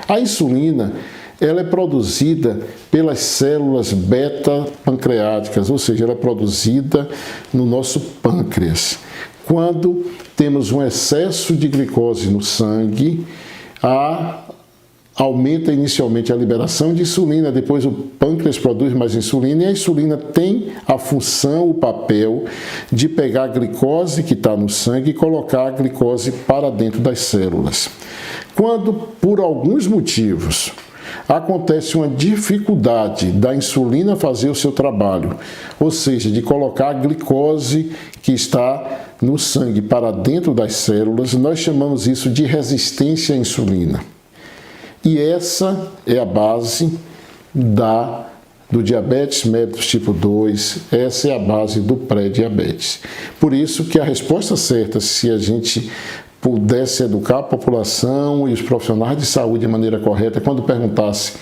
A insulina, ela é produzida pelas células beta-pancreáticas, ou seja, ela é produzida no nosso pâncreas. Quando temos um excesso de glicose no sangue, aumenta inicialmente a liberação de insulina, depois o pâncreas produz mais insulina e a insulina tem a função, o papel de pegar a glicose que está no sangue e colocar a glicose para dentro das células. Quando, por alguns motivos, acontece uma dificuldade da insulina fazer o seu trabalho, ou seja, de colocar a glicose que está no sangue para dentro das células, nós chamamos isso de resistência à insulina. E essa é a base do diabetes mellitus tipo 2, essa é a base do pré-diabetes. Por isso que a resposta certa, se a gente pudesse educar a população e os profissionais de saúde de maneira correta, quando perguntasse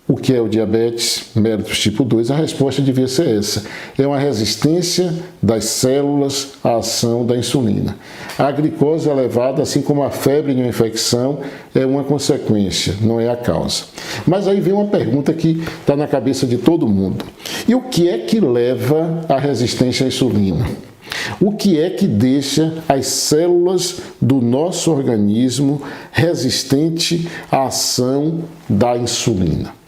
o que é o diabetes mellitus tipo 2, a resposta devia ser essa. É uma resistência das células à ação da insulina. A glicose elevada, assim como a febre de uma infecção, é uma consequência, não é a causa. Mas aí vem uma pergunta que está na cabeça de todo mundo. E o que é que leva à resistência à insulina? O que é que deixa as células do nosso organismo resistente à ação da insulina?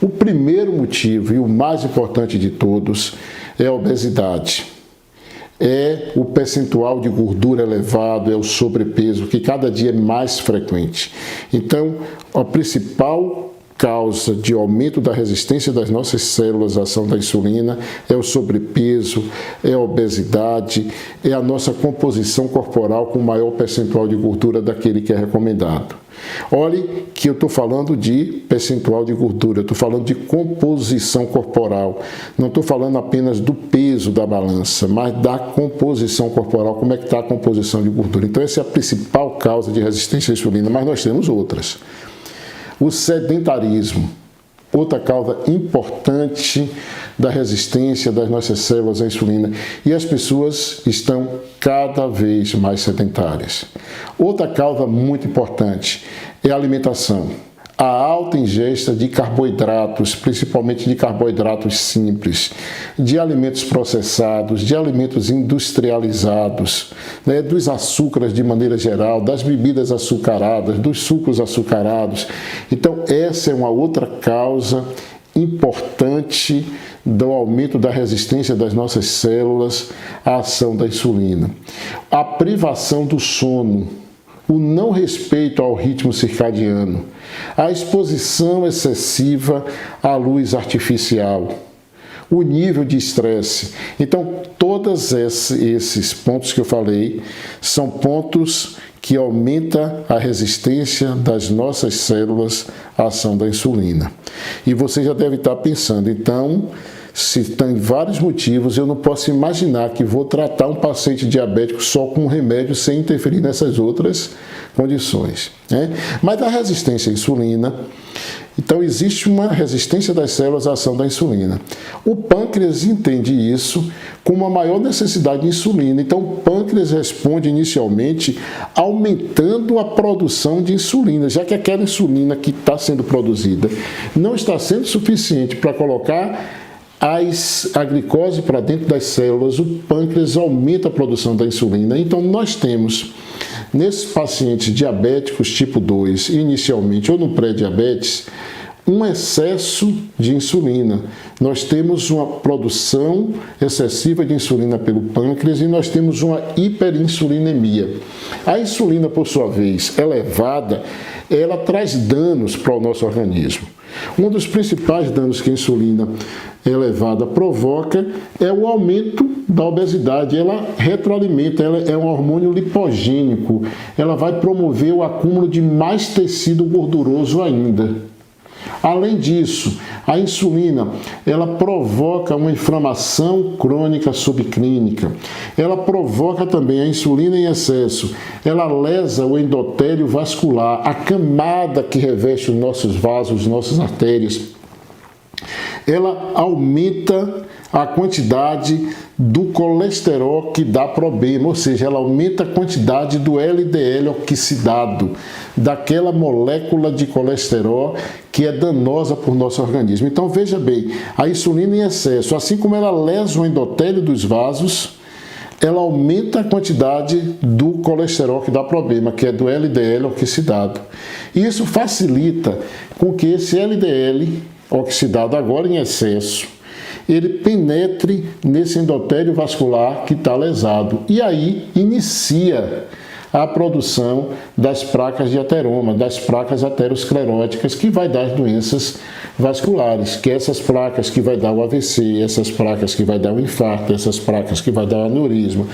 O primeiro motivo, e o mais importante de todos, é a obesidade. É o percentual de gordura elevado, é o sobrepeso, que cada dia é mais frequente. Então, a principal causa de aumento da resistência das nossas células à ação da insulina é o sobrepeso, é a obesidade, é a nossa composição corporal com maior percentual de gordura daquele que é recomendado. Olhe que eu estou falando de percentual de gordura, eu estou falando de composição corporal. Não estou falando apenas do peso da balança, mas da composição corporal, como é que está a composição de gordura. Então essa é a principal causa de resistência à insulina, mas nós temos outras. O sedentarismo, outra causa importante da resistência das nossas células à insulina. E as pessoas estão cada vez mais sedentárias. Outra causa muito importante é a alimentação. A alta ingesta de carboidratos, principalmente de carboidratos simples, de alimentos processados, de alimentos industrializados, dos açúcares de maneira geral, das bebidas açucaradas, dos sucos açucarados. Então, essa é uma outra causa importante do aumento da resistência das nossas células à ação da insulina. A privação do sono, o não respeito ao ritmo circadiano, a exposição excessiva à luz artificial, o nível de estresse. Então, todos esses pontos que eu falei são pontos que aumentam a resistência das nossas células à ação da insulina. E você já deve estar pensando, então, se tem vários motivos, eu não posso imaginar que vou tratar um paciente diabético só com um remédio sem interferir nessas outras condições, né? Mas a resistência à insulina, então existe uma resistência das células à ação da insulina. O pâncreas entende isso como uma maior necessidade de insulina, então o pâncreas responde inicialmente aumentando a produção de insulina, já que aquela insulina que está sendo produzida não está sendo suficiente para colocar a glicose para dentro das células, o pâncreas aumenta a produção da insulina. Então, nós temos, nesses pacientes diabéticos tipo 2, inicialmente, ou no pré-diabetes, um excesso de insulina. Nós temos uma produção excessiva de insulina pelo pâncreas e nós temos uma hiperinsulinemia. A insulina, por sua vez, elevada, ela traz danos para o nosso organismo. Um dos principais danos que a insulina elevada provoca é o aumento da obesidade. Ela retroalimenta, ela é um hormônio lipogênico, ela vai promover o acúmulo de mais tecido gorduroso ainda. Além disso, a insulina, ela provoca uma inflamação crônica subclínica. Ela provoca também a insulina em excesso. Ela lesa o endotélio vascular, a camada que reveste os nossos vasos, nossas artérias. Ela aumenta a quantidade do colesterol que dá problema, ou seja, ela aumenta a quantidade do LDL oxidado, daquela molécula de colesterol que é danosa para o nosso organismo. Então veja bem, a insulina em excesso, assim como ela lesa o endotélio dos vasos, ela aumenta a quantidade do colesterol que dá problema, que é do LDL oxidado. E isso facilita com que esse LDL oxidado, agora em excesso, ele penetre nesse endotélio vascular que está lesado. E aí inicia a produção das placas de ateroma, das placas ateroscleróticas, que vai dar as doenças vasculares, que é essas placas que vai dar o AVC, essas placas que vai dar o infarto, essas placas que vai dar o aneurisma,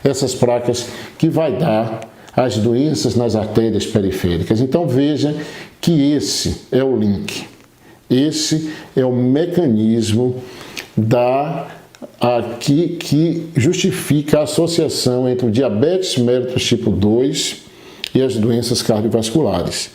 essas placas que vai dar as doenças nas artérias periféricas. Então veja que esse é o link, esse é o mecanismo que justifica a associação entre o diabetes mellitus tipo 2 e as doenças cardiovasculares.